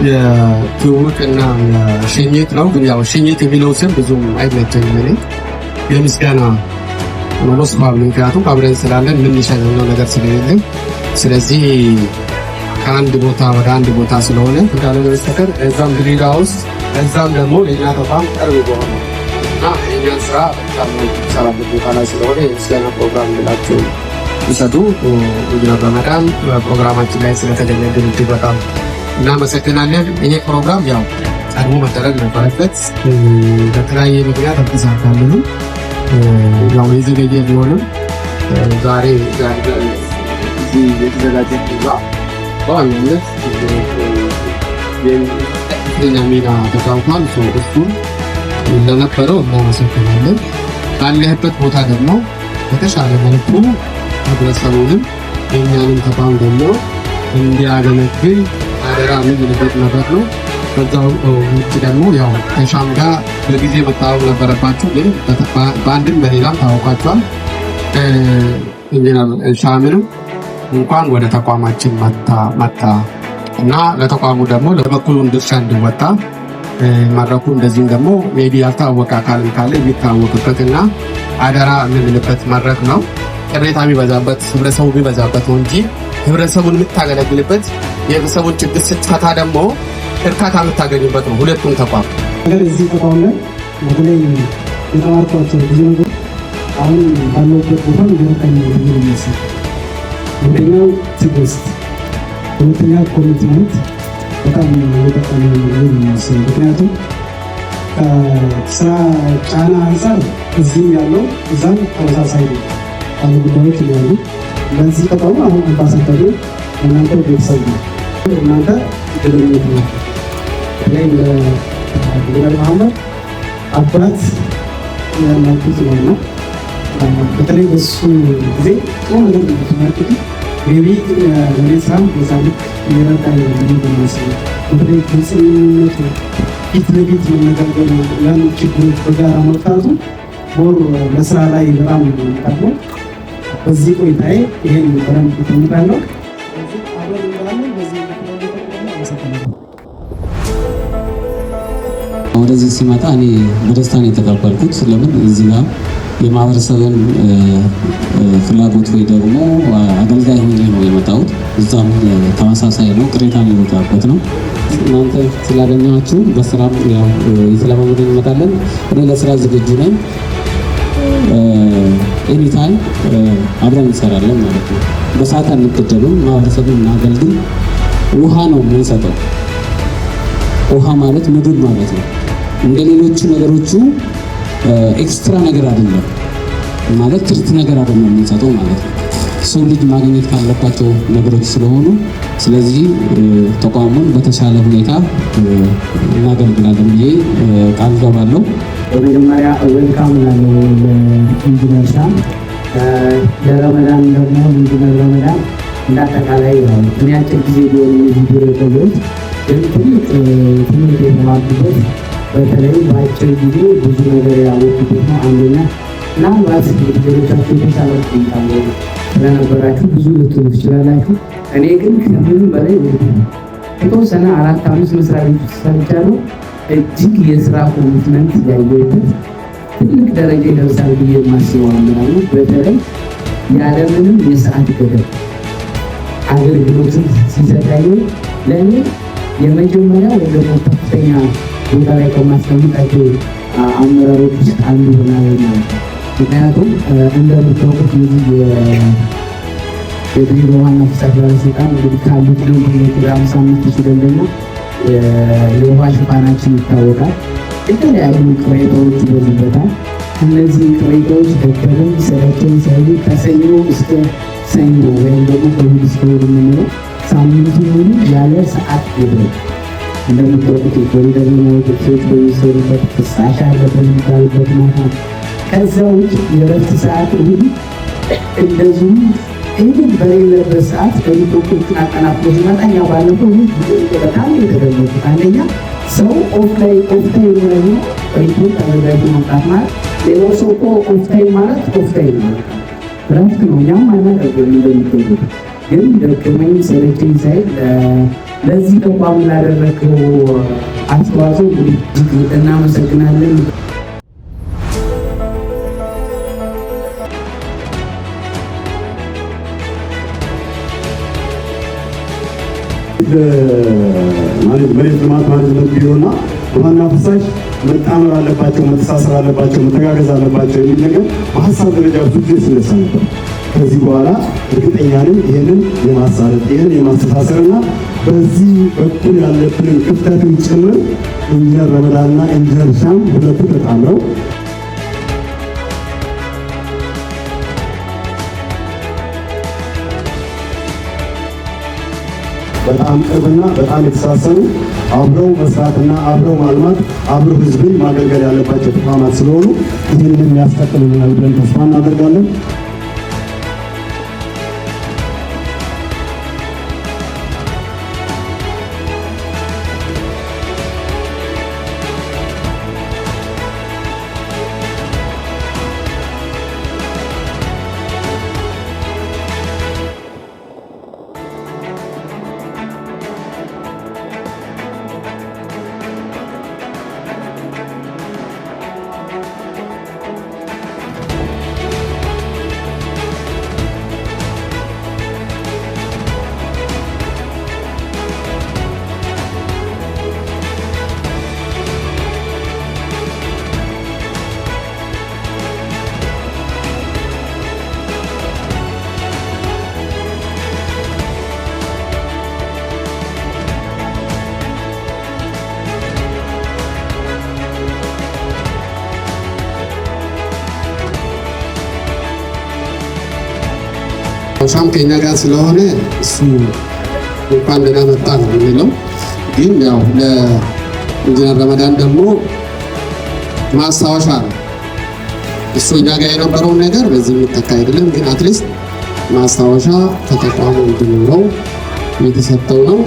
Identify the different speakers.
Speaker 1: የትውውቅና የሽኝት ነው። ግን ያው ሽኝት የሚለው ስም ብዙም አይመቸኝም እኔ የምስጋና መስማት ነው። ምክንያቱም አብረን ስላለን ምን ይሻለው ነገር ስለሌለኝ ስለዚህ ከአንድ ቦታ ወደ አንድ ቦታ ስለሆነ እንዳለ በስተቀር እዛም ድሬዳ ውስጥ እዛም ደግሞ ሌላ ተቋም ቀርብ በሆነ እና የኛን ስራ በጣም ሰራበት ቦታ ላይ ስለሆነ የምስጋና ፕሮግራም ብላችሁ ይሰጡ ኢንጂነር ረመዳን ፕሮግራማችን ላይ ስለተገኘልን እጅግ በጣም እናመሰግናለን። ይሄ ፕሮግራም ያው ቀድሞ መደረግ ነበረበት፣ በተለያየ ምክንያት አልተሳካልንም። ያው የዘገየ ቢሆንም ዛሬ የተዘጋጀ ፕሮግራም በዋናነት የከፍተኛ ሚና ተጫውቷል። እሱን ለነበረው እናመሰግናለን። ባለህበት ቦታ ደግሞ በተሻለ መልኩ ህብረተሰቡንም የእኛንም ተቋም ደግሞ እንዲያገለግል አደራ የምንልበት ነገር ነው። በዛው ውጭ ደግሞ ያው ከሻም ጋር በጊዜ መታወቅ ነበረባችሁ፣ ግን በአንድም በሌላም ታወቋቸዋል። ኢንጂነር ሻምንም እንኳን ወደ ተቋማችን መጣ እና ለተቋሙ ደግሞ ለበኩሉን ድርሻ እንዲወጣ ማድረጉ እንደዚህም ደግሞ ሜቢ ያልታወቀ አካል ካለ የሚታወቅበትና አደራ የምንልበት መድረክ ነው። ቅሬታ የሚበዛበት ህብረተሰቡ የሚበዛበት ነው እንጂ ህብረተሰቡን የምታገለግልበት የህብረተሰቡን ችግር ስትፈታ ደግሞ እርካታ የምታገኝበት ነው። ሁለቱም ተቋም
Speaker 2: እዚህ ተቋም ላይ በተለይ የተማርኳቸው ብዙ ነገር አሁን ባለውበት ቦታ ይገርታኝ ብዙ የሚመስል አንደኛው ትዕግስት፣ ሁለተኛው ኮሚትመንት በጣም የጠቀመ የሚመስል ምክንያቱም ከስራ ጫና አንጻር እዚህ ያለው እዛም ተመሳሳይ ነው አሉ ጉዳዮች ያሉ በዚህ ተቋም አሁን አምባሳደሩ እናንተ ቤተሰብ ነው፣ እናንተ ግንኙነት ነው ላይ ኢንጂነር መሐመድ አባት ያላችሁት ነው። በተለይ በሱ ጊዜ ጥሩ ነገር ትምህርት ሜቢ ለኔ ስራም በዛ ልክ የረዳኝ የሚመስል በተለይ ግልጽነቱ ፊት ለፊት መነጋገር ያሉ ችግሮች በጋራ መፍታቱ ሞር ለስራ ላይ በጣም የሚጠቅመው። በዚህ ቆይታዬ ይሄን በደንብ ተምራለሁ።
Speaker 3: ወደዚህ ሲመጣ እኔ በደስታ ነው የተቀበልኩት። ለምን እዚህ ጋር የማህበረሰብን ፍላጎት ወይ ደግሞ አገልጋይ ሆኜ ነው የመጣሁት። እዛም ተመሳሳይ ነው፣ ቅሬታ የሚመጣበት ነው። እናንተ ስላገኘኋችሁ በስራም ያው የተለማመደን እንመጣለን። እኔ ለስራ ዝግጁ ነኝ። ኤኒታይም አብረን እንሰራለን ማለት ነው። በሰዓት አንገደብም። ማህበረሰቡን እናገልግል። ውሃ ነው የምንሰጠው። ውሃ ማለት ምግብ ማለት ነው። እንደ ሌሎቹ ነገሮቹ ኤክስትራ ነገር አይደለም ማለት ትርፍ ነገር አይደለም የምንሰጠው ማለት ነው። ሰው ልጅ ማግኘት ካለባቸው ነገሮች ስለሆኑ ስለዚህ ተቋሙን በተሻለ ሁኔታ እናገልግላለን ብዬ ቃል ገባለሁ።
Speaker 2: በመጀመሪያ ዌልካም ላለው ለኢንጂነር ሻም ለረመዳን ደግሞ ኢንጂነር ረመዳን እንዳጠቃላይ የሚያጭር ጊዜ ቢሆን ቪዲዮ የቆየሁት ግን ትልቅ ትምህርት የተማርኩበት በተለይ በአጭር ጊዜ ብዙ ነገር ያወቅኩበት ነው። አንደኛ ምናልባት ሌሎቻችሁ የተሻለ ቆይታለ ስለነበራችሁ ብዙ ልትሉ ትችላላችሁ። እኔ ግን ከምንም በላይ የተወሰነ 4-5 መስሪያ ቤት ሰርቻለሁ። እጅግ የስራ ኮሚትመንት ያየሁበት ትልቅ ደረጃ ይደርሳል ብዬ የማስበው አመራሩ በተለይ ያለምንም የሰዓት ገደብ አገልግሎትን ሲሰጣዩ ለእኔ የመጀመሪያ ወይ ደግሞ ከፍተኛ ቦታ ላይ ከማስቀምጣቸው አመራሮች ውስጥ አንዱ ይሆናል ማለት ነው። ምክንያቱም እንደምታውቁት የድሬዳዋ ዋና ፍሳሽ ባለስልጣን እንግዲህ ካሉት ደንበኞች ወደ 55 ሺህ ደንበኛ የውሃ ሽፋናችን ይታወቃል። የተለያዩ ቅሬታዎች ይበዙበታል። እነዚህ ቅሬታዎች ደከመኝ ሰለቸኝ ሳይሉ ከሰኞ እስከ ሰኞ ወይም ደግሞ ከእሑድ እስከ እሑድ የምንለው ሳምንቱ ሙሉ ያለ ሰዓት ገደብ እንደምታውቁት የኮሪደር ልማቶች በሚሰሩበት ፍሳሽ አለ በሚባልበት ማታ ከዛ ውጭ የእረፍት ሰዓት እሑድ እንደዚሁ ይህን በሌለበት ሰዓት ሪፖርቶችን አጠናክሮ ሲመጣ እኛ ባለፈው በጣም የተደረጉት አንደኛ ሰው ኦፍታይም የሆነ ሪፖርት አዘጋጅቶ መምጣት ማለት ሌላው ሰው ኦፍታይም ማለት ኦፍታይም ማለት ረፍት ነው። እኛም አናደርገው እንደሚገኙት ግን ደከመኝ ሰለቸኝ ሳይል ለዚህ ተቋም ላደረግከው አስተዋጽኦ እጅግ እናመሰግናለን።
Speaker 4: መሬት ልማት ማኔጅመንት ቢሮና ውሃና ፍሳሽ መጣመር አለባቸው፣ መተሳሰር አለባቸው፣ መተጋገዝ አለባቸው የሚል ነገር በሀሳብ ደረጃ ብዙ ጊዜ ሲነሳ ነበር። ከዚህ በኋላ እርግጠኛ ነኝ ይህንን የማሳለጥ ይህን የማስተሳሰርና በዚህ በኩል ያለብንን ክፍተትን ጭምር ኢንጂነር ረመዳንና ኢንጂነር ሻም ሁለቱ ተጣምረው በጣም ቅርብና በጣም የተሳሰሩ አብረው መስራትና አብረው ማልማት አብረው ህዝብን ማገልገል ያለባቸው ተቋማት ስለሆኑ ይህንን የሚያስቀጥሉናል ብለን ተስፋ እናደርጋለን።
Speaker 1: ሻም ከኛ ጋር ስለሆነ እሱ እንኳን ደህና መጣ ነው የሚለው። ግን ያው ለኢንጂነር ረመዳን ደግሞ ማስታወሻ ነው። እሱ እኛ ጋር የነበረውን ነገር በዚህ የሚተካ አይደለም። ግን አትሊስት ማስታወሻ ከተቋሙ እንዲኖረው የተሰጠው ነው።